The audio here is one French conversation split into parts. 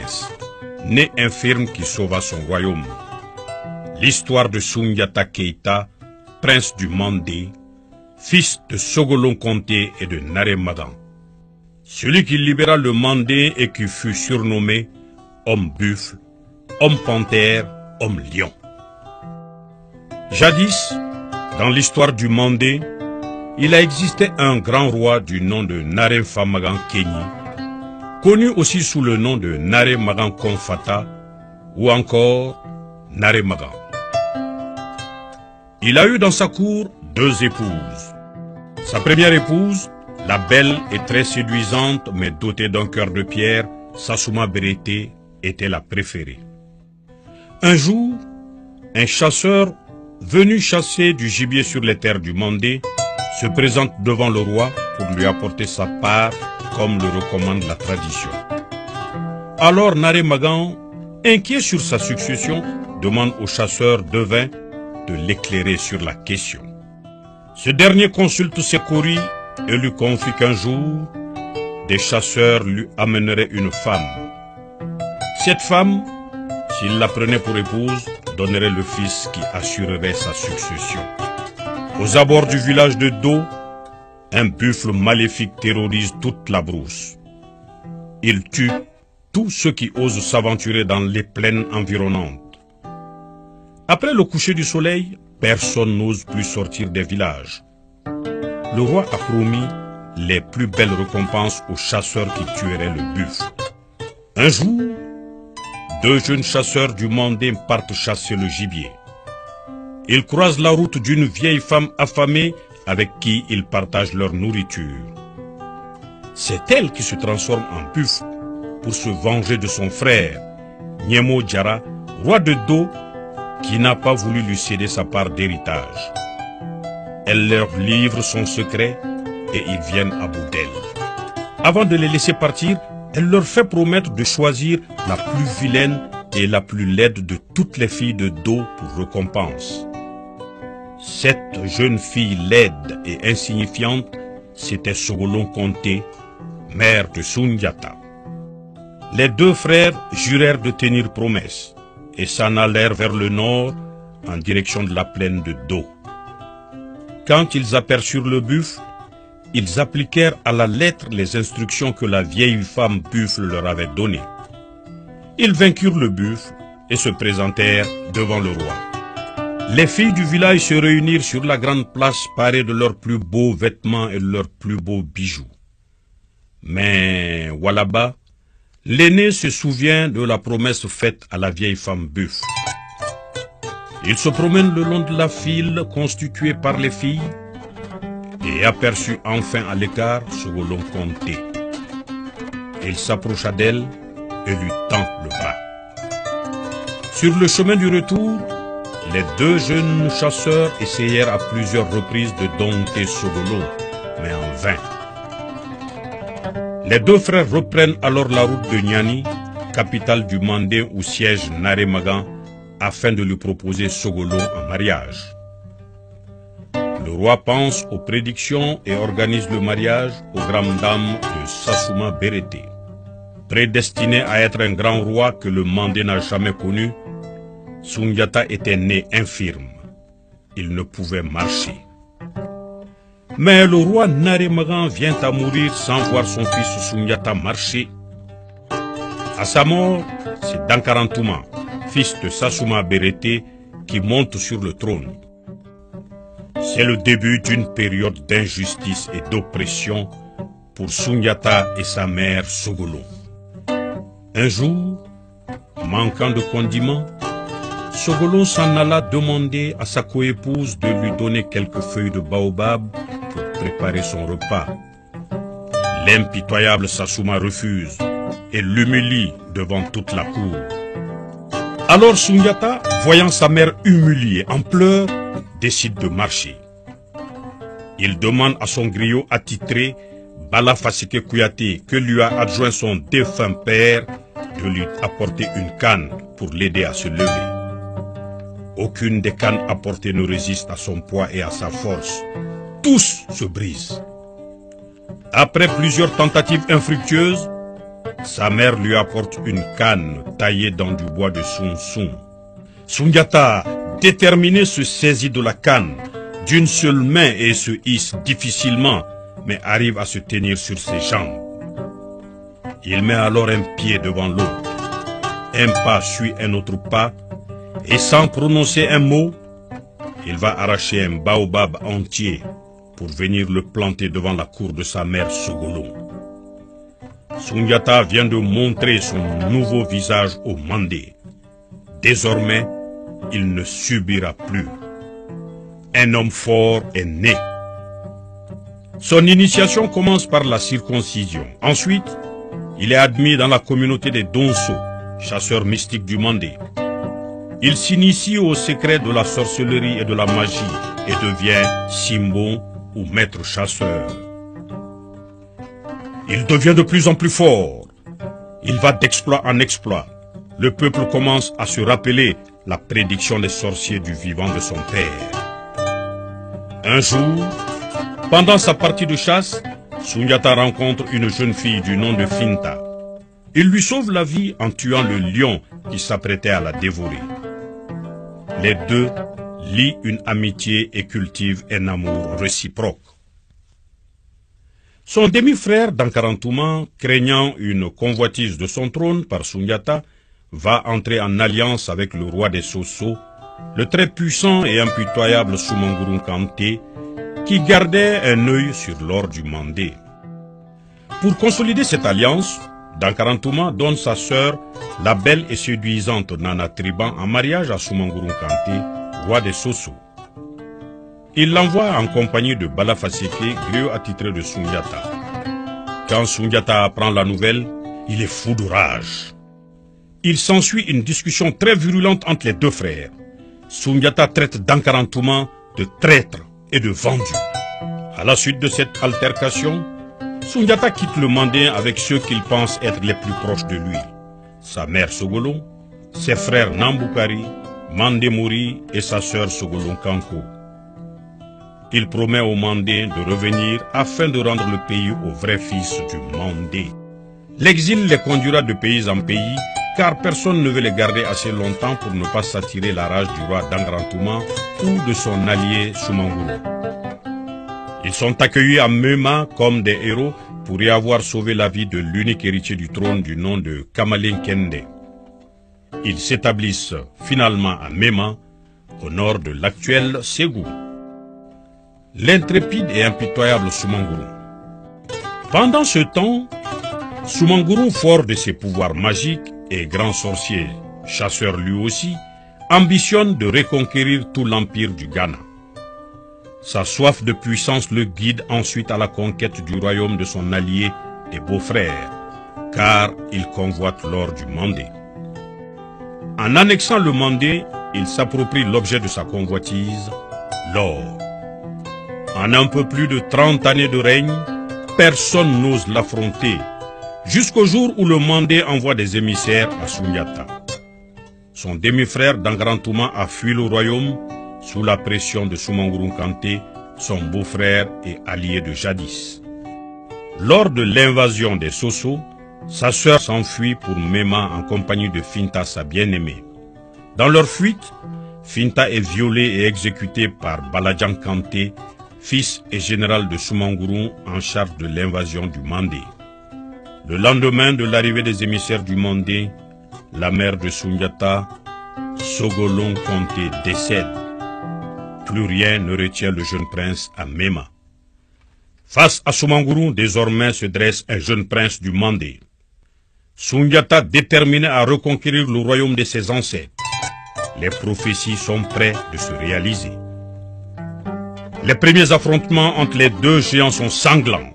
prince, né infirme qui sauva son royaume. L'histoire de Soundiata Keita, prince du Mandé, fils de Sogolon Conté et de Naré Magan. Celui qui libéra le Mandé et qui fut surnommé homme buffle, homme panthère, homme lion. Jadis, dans l'histoire du Mandé, il a existé un grand roi du nom de Naré Famagan Kenyi, connu aussi sous le nom de Naré Magan Konfata ou encore Naré Magan. Il a eu dans sa cour 2 épouses. Sa première épouse, la belle et très séduisante mais dotée d'un cœur de pierre, Sassouma Berete, était la préférée. Un jour, un chasseur venu chasser du gibier sur les terres du Mandé se présente devant le roi pour lui apporter sa part comme le recommande la tradition. Alors Naré Magan, inquiet sur sa succession, demande au chasseur devin de l'éclairer sur la question. Ce dernier consulte ses courriers et lui confie qu'un jour, des chasseurs lui amèneraient une femme. Cette femme, s'il la prenait pour épouse, donnerait le fils qui assurerait sa succession. Aux abords du village de Do, un buffle maléfique terrorise toute la brousse. Il tue tous ceux qui osent s'aventurer dans les plaines environnantes. Après le coucher du soleil, personne n'ose plus sortir des villages. Le roi a promis les plus belles récompenses aux chasseurs qui tueraient le buffle. Un jour, 2 jeunes chasseurs du Mandé partent chasser le gibier. Ils croisent la route d'une vieille femme affamée avec qui ils partagent leur nourriture. C'est elle qui se transforme en buffle pour se venger de son frère, Nyemo Djara, roi de Do, qui n'a pas voulu lui céder sa part d'héritage. Elle leur livre son secret et ils viennent à bout d'elle. Avant de les laisser partir, elle leur fait promettre de choisir la plus vilaine et la plus laide de toutes les filles de Do pour récompense. Cette jeune fille laide et insignifiante, c'était Sogolon Conté, mère de Soundiata. Les 2 frères jurèrent de tenir promesse et s'en allèrent vers le nord en direction de la plaine de Do. Quand ils aperçurent le buffle, ils appliquèrent à la lettre les instructions que la vieille femme buffle leur avait données. Ils vainquirent le buffle et se présentèrent devant le roi. Les filles du village se réunirent sur la grande place parées de leurs plus beaux vêtements et de leurs plus beaux bijoux. Mais Walaba, l'aîné se souvient de la promesse faite à la vieille femme buffle. Il se promène le long de la file constituée par les filles et aperçut enfin à l'écart Sogolon Conté. Il s'approcha d'elle et lui tend le bras. Sur le chemin du retour, les 2 jeunes chasseurs essayèrent à plusieurs reprises de dompter Sogolon, mais en vain. Les 2 frères reprennent alors la route de Niani, capitale du Mandé où siège Naré Magan, afin de lui proposer Sogolon en mariage. Le roi pense aux prédictions et organise le mariage aux grandes dames de Sassouma Berete. Prédestiné à être un grand roi que le Mandé n'a jamais connu, Soundiata était né infirme. Il ne pouvait marcher. Mais le roi Naré Magan vient à mourir sans voir son fils Soundiata marcher. À sa mort, c'est Dankarantouma, fils de Sassouma Berete, qui monte sur le trône. C'est le début d'une période d'injustice et d'oppression pour Soundiata et sa mère Sogolon. Un jour, manquant de condiments, Sogolon s'en alla demander à sa coépouse de lui donner quelques feuilles de baobab pour préparer son repas. L'impitoyable Sassouma refuse et l'humilie devant toute la cour. Alors Soundiata, voyant sa mère humiliée en pleurs, décide de marcher. Il demande à son griot attitré, Bala Fasike Kouyaté, que lui a adjoint son défunt père, de lui apporter une canne pour l'aider à se lever. Aucune des cannes apportées ne résiste à son poids et à sa force. Tous se brisent. Après plusieurs tentatives infructueuses, Sa mère lui apporte une canne taillée dans du bois de Sun. Sundiata, déterminé, se saisit de la canne d'une seule main et se hisse difficilement, mais arrive à se tenir sur ses jambes. Il met alors un pied devant l'autre. Un pas suit un autre pas, et sans prononcer un mot, il va arracher un baobab entier pour venir le planter devant la cour de sa mère Sogolon. Sundiata vient de montrer son nouveau visage au Mandé. Désormais, il ne subira plus. Un homme fort est né. Son initiation commence par la circoncision. Ensuite, il est admis dans la communauté des Donso, chasseurs mystiques du Mandé. Il s'initie au secret de la sorcellerie et de la magie et devient Simbon ou maître chasseur. Il devient de plus en plus fort. Il va d'exploit en exploit. Le peuple commence à se rappeler la prédiction des sorciers du vivant de son père. Un jour, pendant sa partie de chasse, Sundiata rencontre une jeune fille du nom de Finta. Il lui sauve la vie en tuant le lion qui s'apprêtait à la dévorer. Les deux lient une amitié et cultivent un amour réciproque. Son demi-frère Dankarantouma, craignant une convoitise de son trône par Sundiata, va entrer en alliance avec le roi des Soso, le très puissant et impitoyable Soumangurung Kanté, qui gardait un œil sur l'or du Mandé. Pour consolider cette alliance, Dankarantouma donne sa sœur, la belle et séduisante Nana Triban, en mariage à Soumangurung Kanté, roi des Soso. Il l'envoie en compagnie de Balafaseke, griot attitré de Sundiata. Quand Sundiata apprend la nouvelle, il est fou de rage. Il s'ensuit une discussion très virulente entre les deux frères. Sundiata traite Dankarantouma de traître et de vendu. À la suite de cette altercation, Sundiata quitte le Mandé avec ceux qu'il pense être les plus proches de lui. Sa mère Sogolon, ses frères Nambukari, Mandemori et sa sœur Sogolon Kanko. Il promet au Mandé de revenir afin de rendre le pays au vrai fils du Mandé. L'exil les conduira de pays en pays, car personne ne veut les garder assez longtemps pour ne pas s'attirer la rage du roi Dankarantouma ou de son allié Soumangurung. Ils sont accueillis à Mema comme des héros pour y avoir sauvé la vie de l'unique héritier du trône du nom de Kamalin Kende. Ils s'établissent finalement à Mema, au nord de l'actuel Ségou. L'intrépide et impitoyable Soumangurung. Pendant ce temps, Soumangurung, fort de ses pouvoirs magiques et grand sorcier, chasseur lui aussi, ambitionne de reconquérir tout l'empire du Ghana. Sa soif de puissance le guide ensuite à la conquête du royaume de son allié et beau-frère, car il convoite l'or du Mandé. En annexant le Mandé, il s'approprie l'objet de sa convoitise, l'or. En un peu plus de 30 années de règne, personne n'ose l'affronter, jusqu'au jour où le Mandé envoie des émissaires à Sundiata. Son demi-frère Dankarantouma a fui le royaume sous la pression de Soumangurung Kanté, son beau-frère et allié de jadis. Lors de l'invasion des Soso, sa sœur s'enfuit pour Mema en compagnie de Finta, sa bien-aimée. Dans leur fuite, Finta est violée et exécutée par Baladjan Kanté, fils et général de Soumangurung en charge de l'invasion du Mandé. Le lendemain de l'arrivée des émissaires du Mandé, la mère de Sundiata, Sogolon Kanté, décède. Plus rien ne retient le jeune prince à Mema. Face à Soumangurung, désormais se dresse un jeune prince du Mandé. Sundiata déterminé à reconquérir le royaume de ses ancêtres. Les prophéties sont prêtes de se réaliser. Les premiers affrontements entre les deux géants sont sanglants.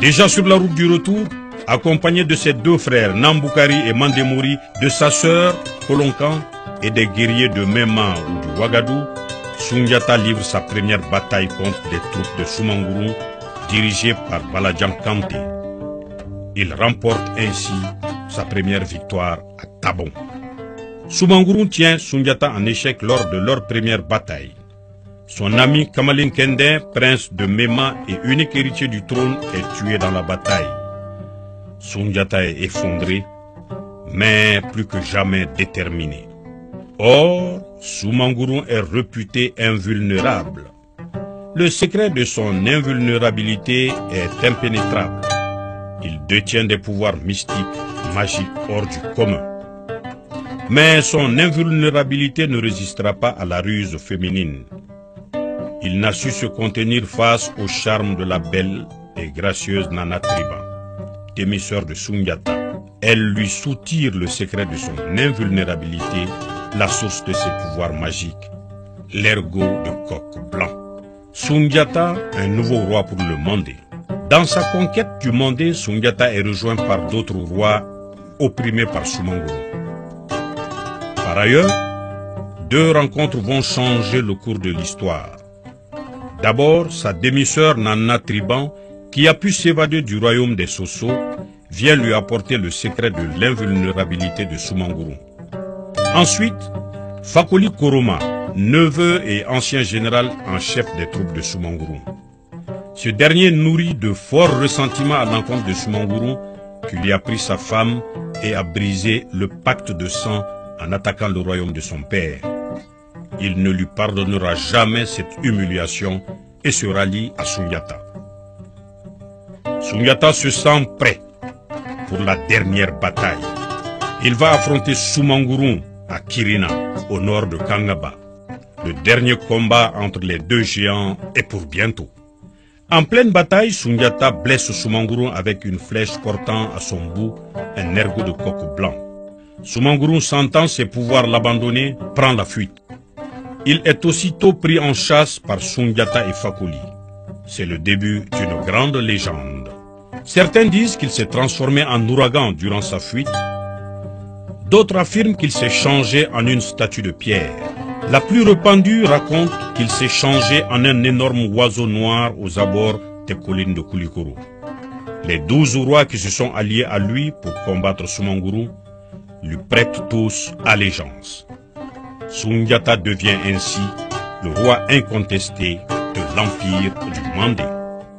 Déjà sur la route du retour, accompagné de ses deux frères Nambukari et Mandemori, de sa sœur Kolonkan et des guerriers de Mema ou du Ouagadou, Sundiata livre sa première bataille contre des troupes de Soumangurung dirigées par Baladjan Kanté. Il remporte ainsi sa première victoire à Tabon. Soumangurung tient Sundiata en échec lors de leur première bataille. Son ami Kamalin Kende, prince de Mema et unique héritier du trône, est tué dans la bataille. Sundiata est effondré, mais plus que jamais déterminé. Or, Soumangouroum est réputé invulnérable. Le secret de son invulnérabilité est impénétrable. Il détient des pouvoirs mystiques, magiques, hors du commun. Mais son invulnérabilité ne résistera pas à la ruse féminine. Il n'a su se contenir face au charme de la belle et gracieuse Nana Triban, demi-sœur de Sundiata. Elle lui soutire le secret de son invulnérabilité, la source de ses pouvoirs magiques, l'ergot de coq blanc. Sundiata, un nouveau roi pour le Mandé. Dans sa conquête du Mandé, Sundiata est rejoint par d'autres rois opprimés par Soumangouroum. Par ailleurs, deux rencontres vont changer le cours de l'histoire. D'abord, sa demi-sœur Nana Triban, qui a pu s'évader du royaume des Soso, vient lui apporter le secret de l'invulnérabilité de Soumangouroum. Ensuite, Fakoli Koroma, neveu et ancien général en chef des troupes de Soumangouroum. Ce dernier nourrit de forts ressentiments à l'encontre de Soumangouroum, qui lui a pris sa femme et a brisé le pacte de sang en attaquant le royaume de son père. Il ne lui pardonnera jamais cette humiliation et se rallie à Sundiata. Sundiata se sent prêt pour la dernière bataille. Il va affronter Soumangouroum à Kirina, au nord de Kangaba. Le dernier combat entre les deux géants est pour bientôt. En pleine bataille, Sundiata blesse Soumangouroum avec une flèche portant à son bout un ergot de coq blanc. Soumangouroum, sentant ses pouvoirs l'abandonner, prend la fuite. Il est aussitôt pris en chasse par Sundiata et Fakoli. C'est le début d'une grande légende. Certains disent qu'il s'est transformé en ouragan durant sa fuite. D'autres affirment qu'il s'est changé en une statue de pierre. La plus répandue raconte qu'il s'est changé en un énorme oiseau noir aux abords des collines de Koulikoro. Les 12 rois qui se sont alliés à lui pour combattre Soumangouroum lui prêtent tous allégeance. Sundiata devient ainsi le roi incontesté de l'empire du Mandé.